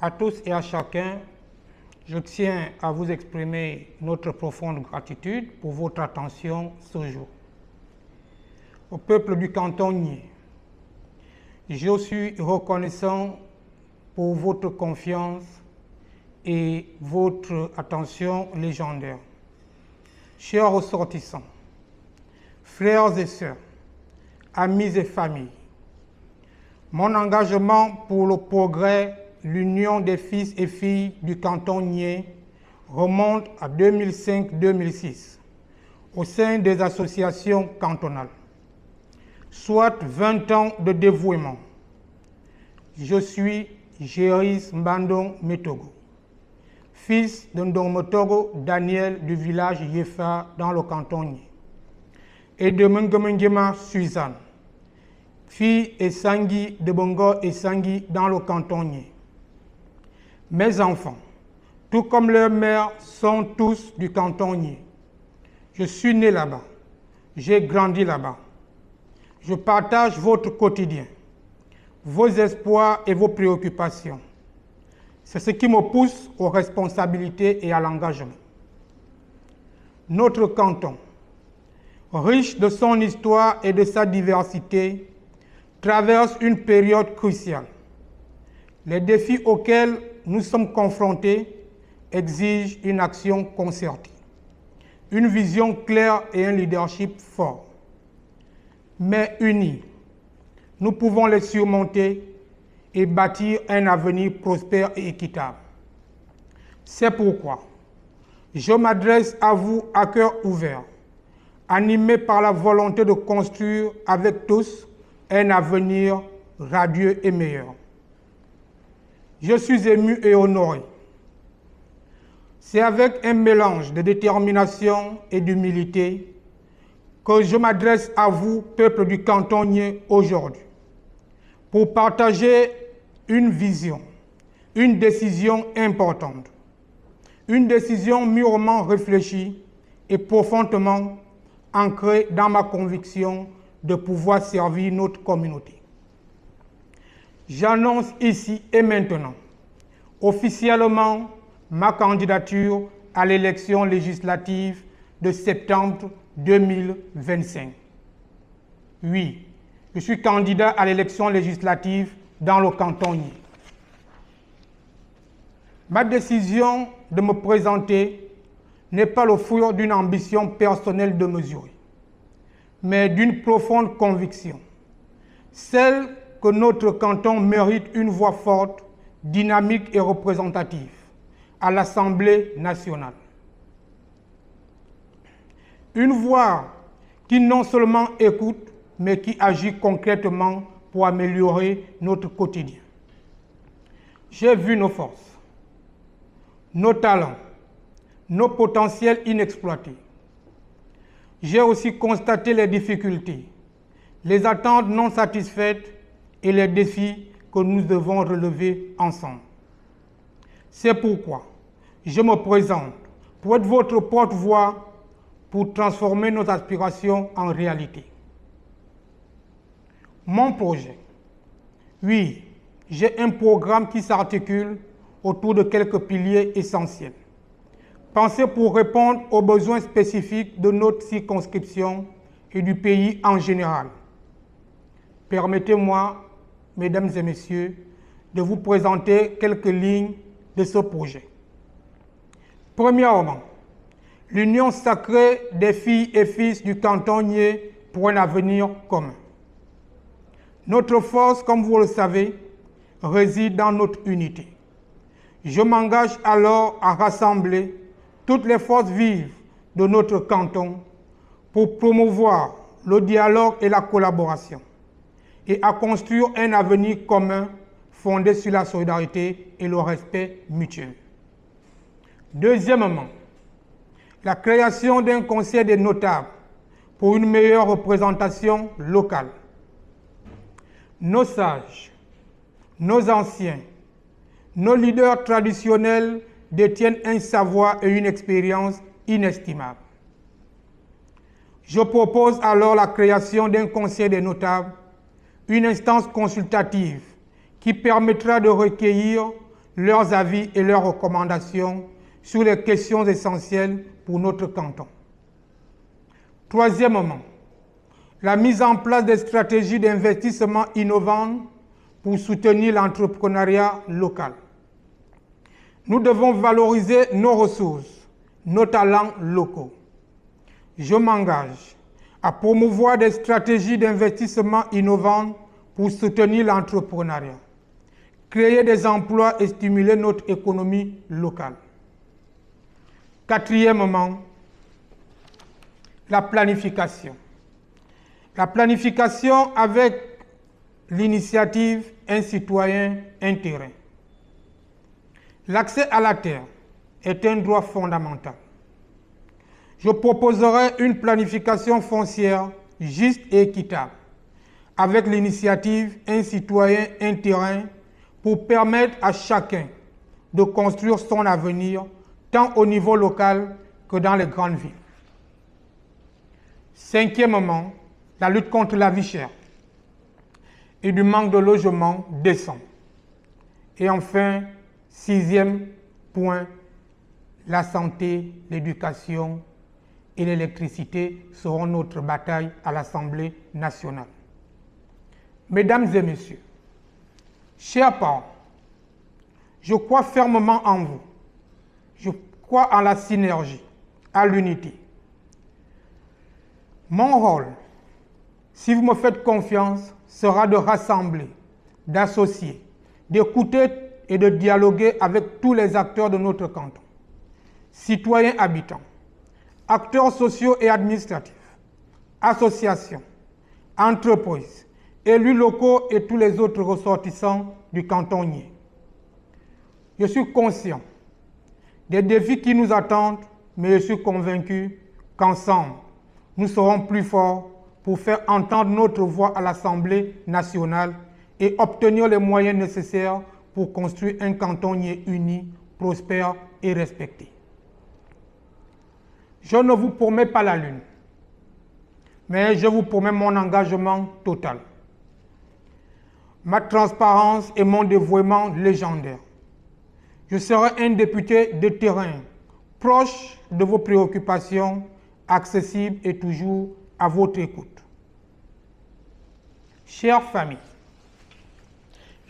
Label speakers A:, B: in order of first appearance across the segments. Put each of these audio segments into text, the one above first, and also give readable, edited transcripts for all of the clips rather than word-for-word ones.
A: À tous et à chacun, je tiens à vous exprimer notre profonde gratitude pour votre attention ce jour. Au peuple du canton Nié, je suis reconnaissant pour votre confiance et votre attention légendaire. Chers ressortissants, frères et sœurs, amis et familles, mon engagement pour le progrès, l'union des fils et filles du canton Nié remonte à 2005-2006 au sein des associations cantonales, soit 20 ans de dévouement. Je suis Géris Mbandong Metogo, fils de Ndongmotogo Daniel du village Yefa dans le canton Nié, et de Mengomengema Suzanne, fille et Sangui de Bongo et Sangui dans le canton Nié. Mes enfants, tout comme leurs mères, sont tous du canton Nié. Je suis né là-bas, j'ai grandi là-bas. Je partage votre quotidien, vos espoirs et vos préoccupations. C'est ce qui me pousse aux responsabilités et à l'engagement. Notre canton, riche de son histoire et de sa diversité, traverse une période cruciale. Les défis auxquels nous sommes confrontés exigent une action concertée, une vision claire et un leadership fort. Mais unis, nous pouvons les surmonter et bâtir un avenir prospère et équitable. C'est pourquoi je m'adresse à vous à cœur ouvert, animé par la volonté de construire avec tous un avenir radieux et meilleur. Je suis ému et honoré. C'est avec un mélange de détermination et d'humilité que je m'adresse à vous, peuple du canton Nié, aujourd'hui, pour partager une vision, une décision importante, une décision mûrement réfléchie et profondément ancrée dans ma conviction de pouvoir servir notre communauté. J'annonce ici et maintenant officiellement ma candidature à l'élection législative de septembre 2025. Oui, je suis candidat à l'élection législative dans le canton Nié. Ma décision de me présenter n'est pas le fruit d'une ambition personnelle démesurée, mais d'une profonde conviction, celle que notre canton mérite une voix forte, dynamique et représentative à l'Assemblée nationale. Une voix qui non seulement écoute, mais qui agit concrètement pour améliorer notre quotidien. J'ai vu nos forces, nos talents, nos potentiels inexploités. J'ai aussi constaté les difficultés, les attentes non satisfaites et les défis que nous devons relever ensemble. C'est pourquoi je me présente pour être votre porte-voix pour transformer nos aspirations en réalité. Mon projet, oui, j'ai un programme qui s'articule autour de quelques piliers essentiels, pensé pour répondre aux besoins spécifiques de notre circonscription et du pays en général. Permettez-moi, mesdames et messieurs, de vous présenter quelques lignes de ce projet. Premièrement, l'union sacrée des filles et fils du canton Nié pour un avenir commun. Notre force, comme vous le savez, réside dans notre unité. Je m'engage alors à rassembler toutes les forces vives de notre canton pour promouvoir le dialogue et la collaboration et à construire un avenir commun fondé sur la solidarité et le respect mutuel. Deuxièmement, la création d'un conseil des notables pour une meilleure représentation locale. Nos sages, nos anciens, nos leaders traditionnels détiennent un savoir et une expérience inestimables. Je propose alors la création d'un conseil des notables une instance consultative qui permettra de recueillir leurs avis et leurs recommandations sur les questions essentielles pour notre canton. Troisièmement, la mise en place des stratégies d'investissement innovantes pour soutenir l'entrepreneuriat local. Nous devons valoriser nos ressources, nos talents locaux. Je m'engage à promouvoir des stratégies d'investissement innovantes pour soutenir l'entrepreneuriat, créer des emplois et stimuler notre économie locale. Quatrièmement, la planification. La planification avec l'initiative Un citoyen, un terrain. L'accès à la terre est un droit fondamental. Je proposerai une planification foncière juste et équitable avec l'initiative Un citoyen, un terrain pour permettre à chacun de construire son avenir tant au niveau local que dans les grandes villes. Cinquièmement, la lutte contre la vie chère et du manque de logement décent. Et enfin, sixième point, la santé, l'éducation et l'électricité seront notre bataille à l'Assemblée nationale. Mesdames et messieurs, chers parents, je crois fermement en vous. Je crois en la synergie, à l'unité. Mon rôle, si vous me faites confiance, sera de rassembler, d'associer, d'écouter et de dialoguer avec tous les acteurs de notre canton, citoyens habitants, acteurs sociaux et administratifs, associations, entreprises, élus locaux et tous les autres ressortissants du canton niais. Je suis conscient des défis qui nous attendent, mais je suis convaincu qu'ensemble, nous serons plus forts pour faire entendre notre voix à l'Assemblée nationale et obtenir les moyens nécessaires pour construire un canton niais uni, prospère et respecté. Je ne vous promets pas la lune, mais je vous promets mon engagement total, ma transparence et mon dévouement légendaire. Je serai un député de terrain, proche de vos préoccupations, accessible et toujours à votre écoute. Chères familles,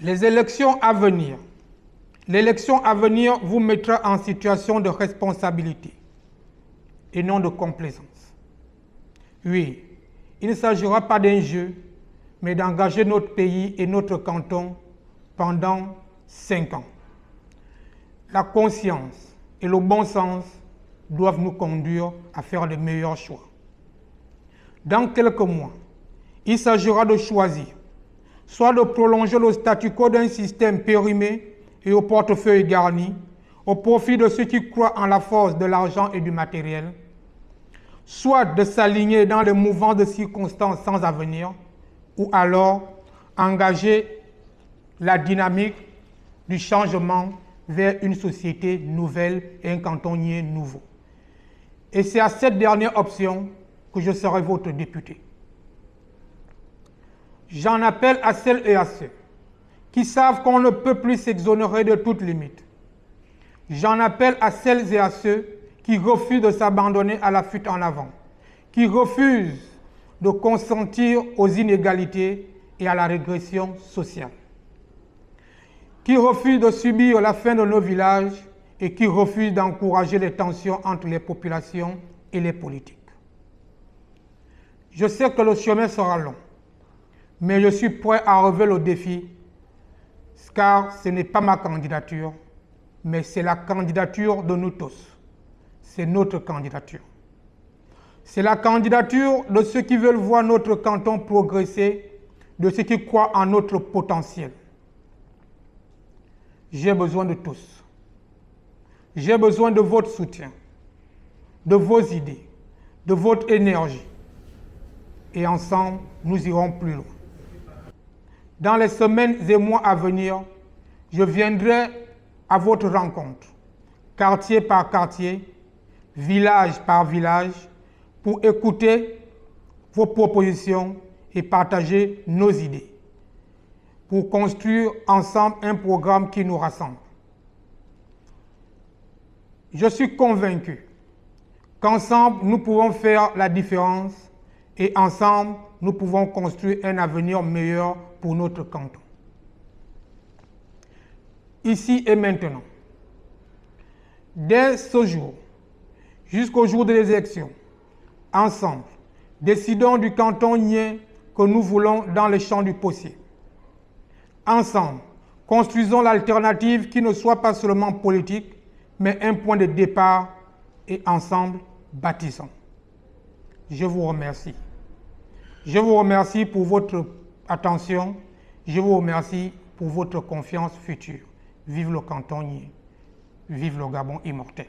A: l'élection à venir vous mettra en situation de responsabilité et non de complaisance. Oui, il ne s'agira pas d'un jeu, mais d'engager notre pays et notre canton pendant 5 ans. La conscience et le bon sens doivent nous conduire à faire de meilleurs choix. Dans quelques mois, il s'agira de choisir, soit de prolonger le statu quo d'un système périmé et au portefeuille garni, au profit de ceux qui croient en la force de l'argent et du matériel, soit de s'aligner dans les mouvements de circonstances sans avenir, ou alors engager la dynamique du changement vers une société nouvelle et un canton niais nouveau. Et c'est à cette dernière option que je serai votre député. J'en appelle à celles et à ceux qui savent qu'on ne peut plus s'exonérer de toute limite. J'en appelle à celles et à ceux qui refusent de s'abandonner à la fuite en avant, qui refusent de consentir aux inégalités et à la régression sociale, qui refusent de subir la fin de nos villages et qui refusent d'encourager les tensions entre les populations et les politiques. Je sais que le chemin sera long, mais je suis prêt à relever le défi, car ce n'est pas ma candidature, mais c'est la candidature de nous tous. C'est notre candidature. C'est la candidature de ceux qui veulent voir notre canton progresser, de ceux qui croient en notre potentiel. J'ai besoin de tous. J'ai besoin de votre soutien, de vos idées, de votre énergie. Et ensemble, nous irons plus loin. Dans les semaines et mois à venir, je viendrai à votre rencontre, quartier par quartier, village par village, pour écouter vos propositions et partager nos idées. pour construire ensemble un programme qui nous rassemble. Je suis convaincu qu'ensemble, nous pouvons faire la différence et ensemble, nous pouvons construire un avenir meilleur pour notre canton. Ici et maintenant, dès ce jour, jusqu'au jour de l'élection, ensemble, décidons du canton Niayes que nous voulons dans le champ du possible. Ensemble, construisons l'alternative qui ne soit pas seulement politique, mais un point de départ et ensemble, bâtissons. Je vous remercie. Je vous remercie pour votre attention. Je vous remercie pour votre confiance future. Vive le canton Niayes. Vive le Gabon immortel.